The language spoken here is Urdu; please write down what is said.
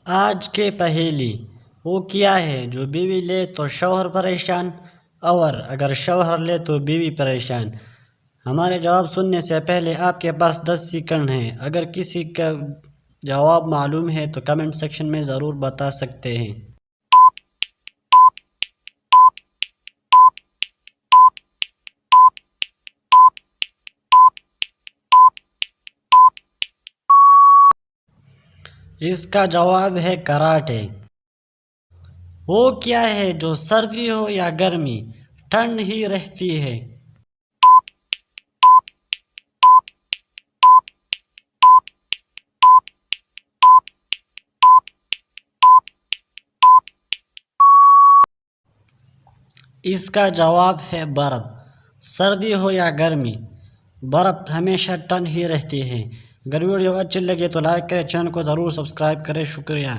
آج کے پہیلی وہ کیا ہے جو بیوی لے تو شوہر پریشان اور اگر شوہر لے تو بیوی پریشان؟ ہمارے جواب سننے سے پہلے آپ کے پاس 10 سیکنڈ ہیں۔ اگر کسی کا جواب معلوم ہے تو کمنٹ سیکشن میں ضرور بتا سکتے ہیں۔ اس کا جواب ہے کراٹے۔ وہ کیا ہے جو سردی ہو یا گرمی ٹھنڈ ہی رہتی ہے؟ اس کا جواب ہے برف۔ سردی ہو یا گرمی برف ہمیشہ ٹھنڈ ہی رہتی ہے۔ اگر ویڈیو اچھی لگے تو لائک کریں، چینل کو ضرور سبسکرائب کریں۔ شکریہ۔